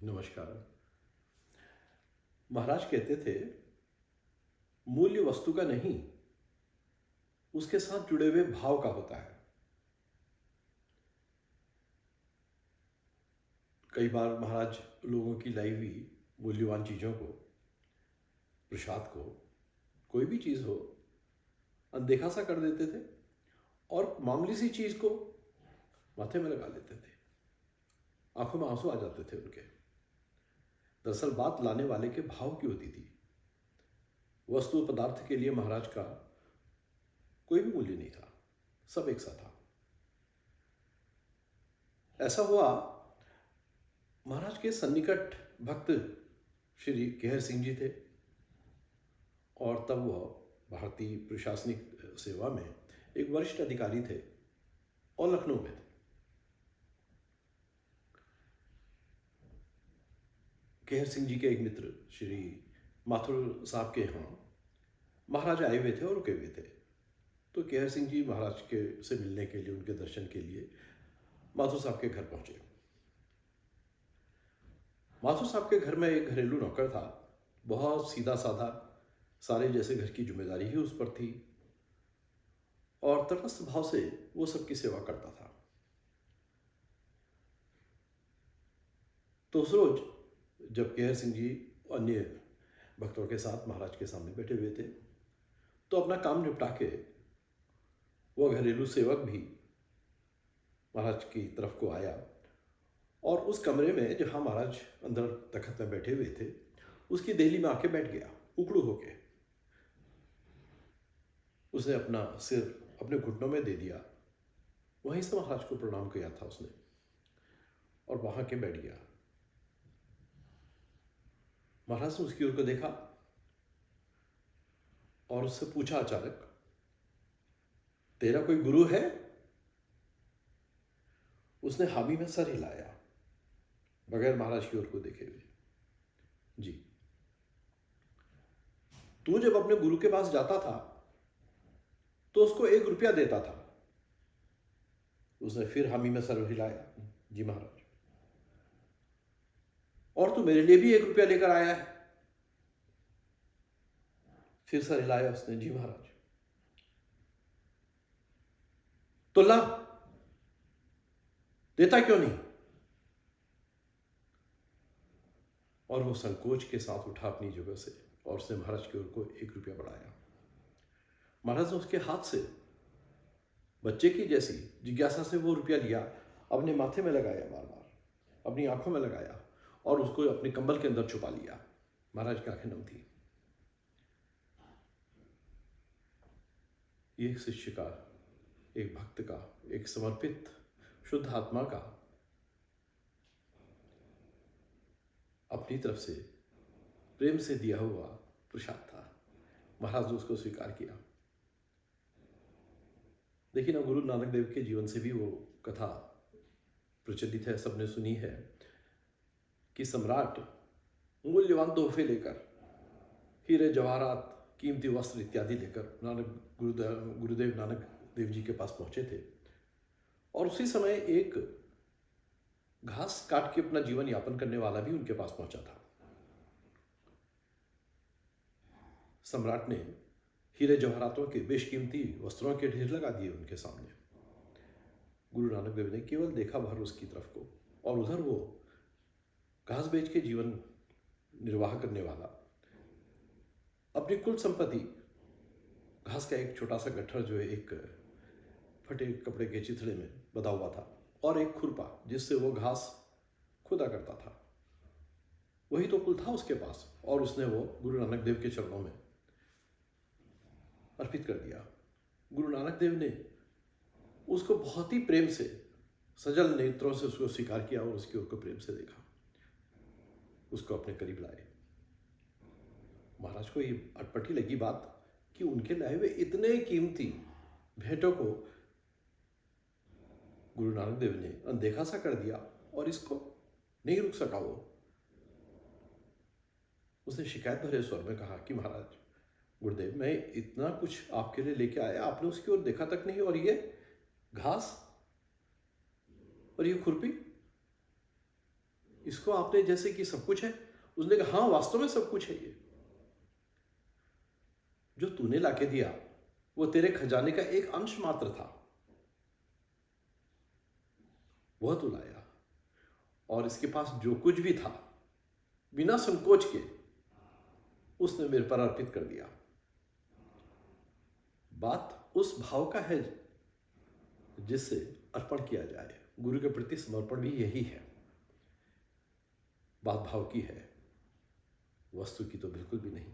नमस्कार। महाराज कहते थे, मूल्य वस्तु का नहीं, उसके साथ जुड़े हुए भाव का होता है। कई बार महाराज लोगों की लाई हुई मूल्यवान चीज़ों को, प्रसाद को, कोई भी चीज़ हो, अनदेखा सा कर देते थे और मामूली सी चीज़ को माथे में लगा लेते थे। आंखों में आंसू आ जाते थे उनके। दरअसल बात लाने वाले के भाव की होती थी। वस्तु पदार्थ के लिए महाराज का कोई भी मूल्य नहीं था, सब एक सा था। ऐसा हुआ, महाराज के सन्निकट भक्त श्री केहर सिंह जी थे और तब वह भारतीय प्रशासनिक सेवा में एक वरिष्ठ अधिकारी थे और लखनऊ में थे। केहर सिंह जी के एक मित्र श्री माथुर साहब के यहाँ महाराज आए हुए थे और रुके हुए थे। तो केहर सिंह जी महाराज के से मिलने के लिए, उनके दर्शन के लिए माथुर साहब के घर पहुंचे। माथुर साहब के घर में एक घरेलू नौकर था, बहुत सीधा साधा, सारे जैसे घर की जिम्मेदारी ही उस पर थी और तटस्थ भाव से वो सबकी सेवा करता था। तो उस रोज जब केहर सिंह जी अन्य भक्तों के साथ महाराज के सामने बैठे हुए थे, तो अपना काम निपटा के वह घरेलू सेवक भी महाराज की तरफ को आया और उस कमरे में जहां महाराज अंदर तखत में बैठे हुए थे, उसकी देहली में आके बैठ गया, उकड़ू होके। उसने अपना सिर अपने घुटनों में दे दिया, वहीं से महाराज को प्रणाम किया था उसने और वहां के बैठ गया। महाराज ने उसकी ओर को देखा और उससे पूछा अचानक, तेरा कोई गुरु है? उसने हामी में सर हिलाया, बगैर महाराज की ओर को देखे हुए। जी। तू जब अपने गुरु के पास जाता था तो उसको 1 रुपया देता था। उसने फिर हामी में सर हिलाया, जी महाराज। और तू मेरे लिए भी 1 रुपया लेकर आया है? फिर सर हिलाया उसने, जी महाराज। तो ला, देता क्यों नहीं? और वो संकोच के साथ उठा अपनी जगह से और उसने महाराज की ओर को 1 रुपया बढ़ाया। महाराज ने उसके हाथ से बच्चे की जैसी जिज्ञासा से वो रुपया लिया, अपने माथे में लगाया, बार बार अपनी आंखों में लगाया और उसको अपने कंबल के अंदर छुपा लिया। महाराज की आंखें नम थी। एक शिष्य का, एक भक्त का, एक समर्पित शुद्ध आत्मा का अपनी तरफ से प्रेम से दिया हुआ प्रसाद था। महाराज ने उसको स्वीकार किया। देखिए ना, गुरु नानक देव के जीवन से भी वो कथा प्रचलित है, सबने सुनी है कि सम्राट मूल्यवान तोहफे लेकर, हीरे जवाहरात, कीमती वस्त्र इत्यादि लेकर गुरुदेव नानक देव जी के पास पहुंचे थे और उसी समय एक घास काट के अपना जीवन यापन करने वाला भी उनके पास पहुंचा था। सम्राट ने हीरे जवाहरातों के, बेशकीमती वस्त्रों के ढेर लगा दिए उनके सामने। गुरु नानक देव ने केवल देखा भर उसकी तरफ को और उधर वो घास बेच के जीवन निर्वाह करने वाला अपनी कुल संपत्ति, घास का एक छोटा सा गट्ठर जो है एक फटे कपड़े के चिथड़े में बंधा हुआ था और एक खुरपा जिससे वो घास खुदा करता था, वही तो कुल था उसके पास और उसने वो गुरु नानक देव के चरणों में अर्पित कर दिया। गुरु नानक देव ने उसको बहुत ही प्रेम से, सजल नेत्रों से उसको स्वीकार किया और उसकी ओर को प्रेम से देखा, उसको अपने करीब लाए। महाराज को ये अटपटी लगी बात कि उनके लाए हुए इतने कीमती भेंटों को गुरु नानक देव ने अनदेखा सा कर दिया और इसको नहीं रुक सका वो। उसने शिकायत भरे स्वर में कहा कि महाराज, गुरुदेव, मैं इतना कुछ आपके लिए लेके आया, आपने उसकी ओर देखा तक नहीं, और ये घास और ये खुरपी, इसको आपने जैसे कि सब कुछ है। उसने कहा हाँ, वास्तव में सब कुछ है ये। जो तूने लाके दिया वो तेरे खजाने का एक अंश मात्र था, वह तू लाया, और इसके पास जो कुछ भी था बिना संकोच के उसने मेरे पर अर्पित कर दिया। बात उस भाव का है जिससे अर्पण किया जाए। गुरु के प्रति समर्पण भी यही है। बात भाव की है, वस्तु की तो बिल्कुल भी नहीं।